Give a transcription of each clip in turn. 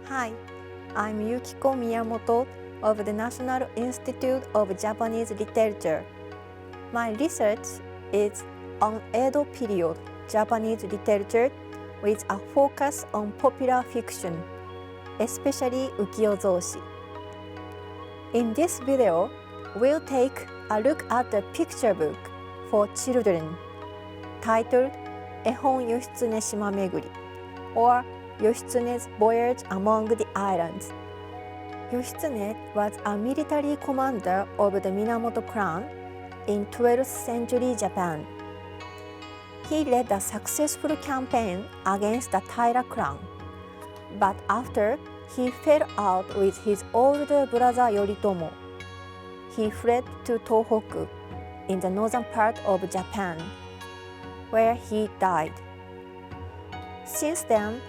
Hi, I'm Yukiko Miyamoto of the National Institute of Japanese Literature. My research is on Edo period Japanese literature with a focus on popular fiction, especially ukiyo-zoshi. In this video, we'll take a look at the picture book for children titled Ehon Yoshitsune shima meguri, or Yoshitsune's Voyage among the Islands. Yoshitsune was a military commander of the Minamoto clan in 12th century Japan. He led a successful campaign against the Taira clan, but after he fell out with his older brother Yoritomo, he fled to Tohoku in the northern part of Japan, where he died. Since then,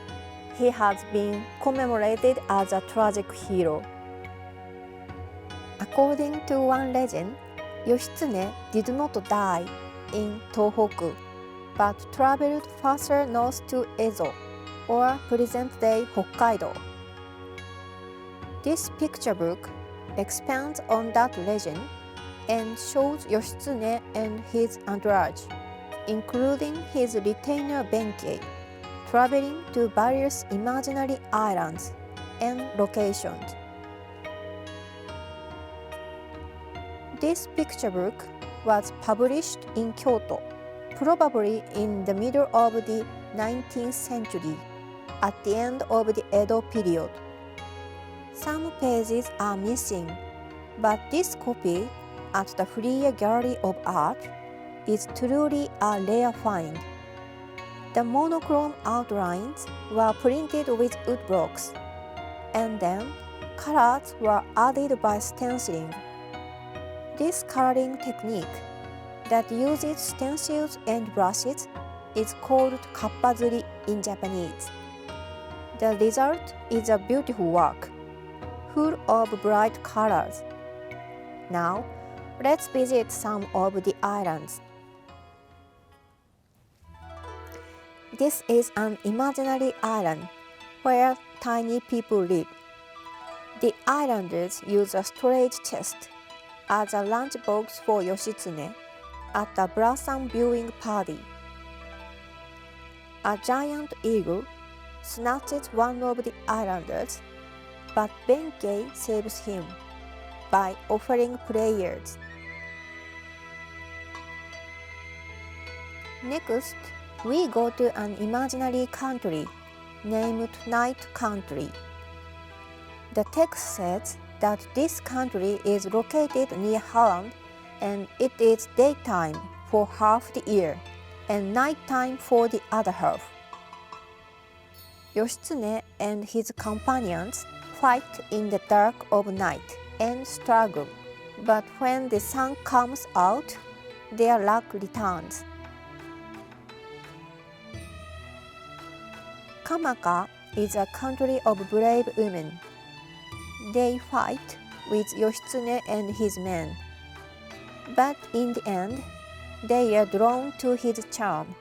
he has been commemorated as a tragic hero. According to one legend, Yoshitsune did not die in Tohoku, but traveled further north to Ezo, or present-day Hokkaido. This picture book expands on that legend and shows Yoshitsune and his entourage, including his retainer Benkei, traveling to various imaginary islands and locations. This picture book was published in Kyoto, probably in the middle of the 19th century, at the end of the Edo period. Some pages are missing, but this copy at the Free Gallery of Art is truly a rare find. The monochrome outlines were printed with woodblocks, and then colors were added by stenciling. This coloring technique that uses stencils and brushes is called kappazuri in Japanese. The result is a beautiful work, full of bright colors. Now, let's visit some of the islands. This is an imaginary island where tiny people live. The islanders use a storage chest as a lunchbox for Yoshitsune at a blossom viewing party. A giant eagle snatches one of the islanders, but Benkei saves him by offering prayers. Next, we go to an imaginary country named Night Country. The text says that this country is located near Holland and it is daytime for half the year and nighttime for the other half. Yoshitsune and his companions fight in the dark of night and struggle, but when the sun comes out, their luck returns. Kamaka is a country of brave women. They fight with Yoshitsune and his men, but in the end, they are drawn to his charm.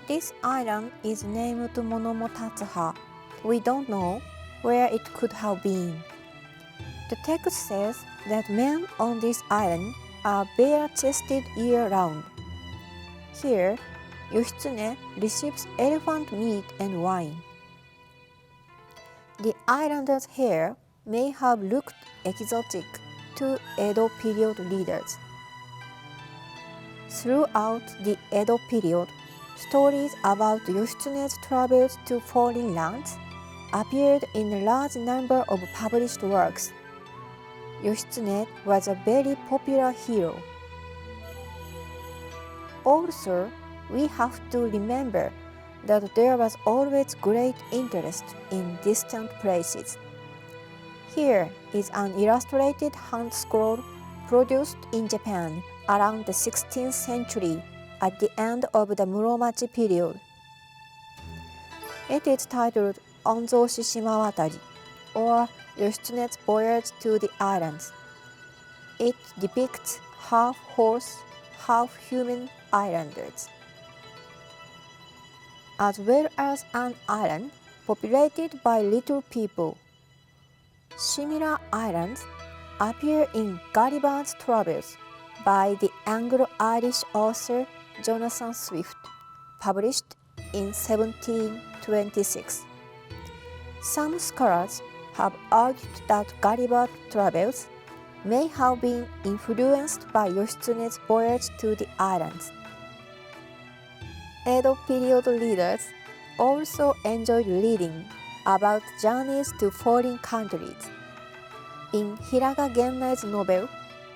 This island is named Monomotatsuha. We don't know where it could have been. The text says that men on this island are bare-chested year-round. Here, Yoshitsune receives elephant meat and wine. The islanders' hair may have looked exotic to Edo period readers. Throughout the Edo period, stories about Yoshitsune's travels to foreign lands appeared in a large number of published works. Yoshitsune was a very popular hero. Also, we have to remember that there was always great interest in distant places. Here is an illustrated hand scroll produced in Japan around the 16th century at the end of the Muromachi period. It is titled Onzōshi shima watari, or Yoshitsune's Voyage to the Islands. It depicts half-horse, half-human islanders. as well as an island populated by little people. Similar islands appear in Gulliver's Travels by the Anglo-Irish author Jonathan Swift, published in 1726. Some scholars have argued that Gulliver's Travels may have been influenced by Yoshitsune's voyage to the islands. Edo period readers also enjoyed reading about journeys to foreign countries. In Hiraga Gennai's novel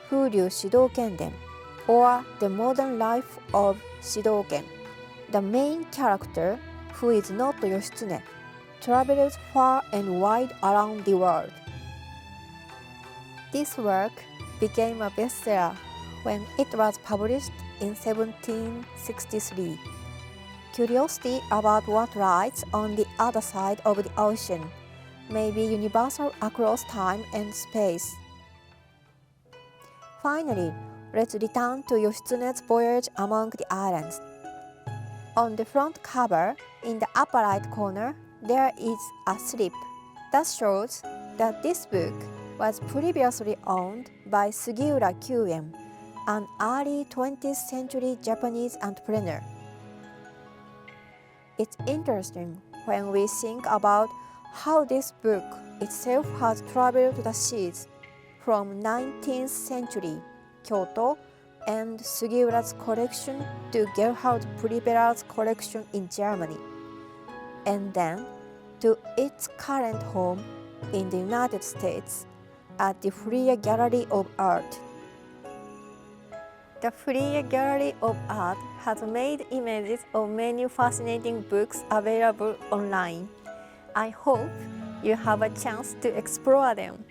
Furyu Shidokenden, or The Modern Life of Shidoken, the main character, who is not Yoshitsune, travels far and wide around the world. This work became a bestseller when it was published in 1763. Curiosity about what lies on the other side of the ocean may be universal across time and space. Finally, let's return to Yoshitsune's voyage among the islands. On the front cover, in the upper right corner, there is a slip that shows that this book was previously owned by Sugiura Kyuen, an early 20th century Japanese entrepreneur. It's interesting when we think about how this book itself has traveled the seas from 19th century Kyoto and Sugiura's collection to Gerhard Priberer's collection in Germany, and then to its current home in the United States at the Freer Gallery of Art. The Freer Gallery of Art has made images of many fascinating books available online. I hope you have a chance to explore them.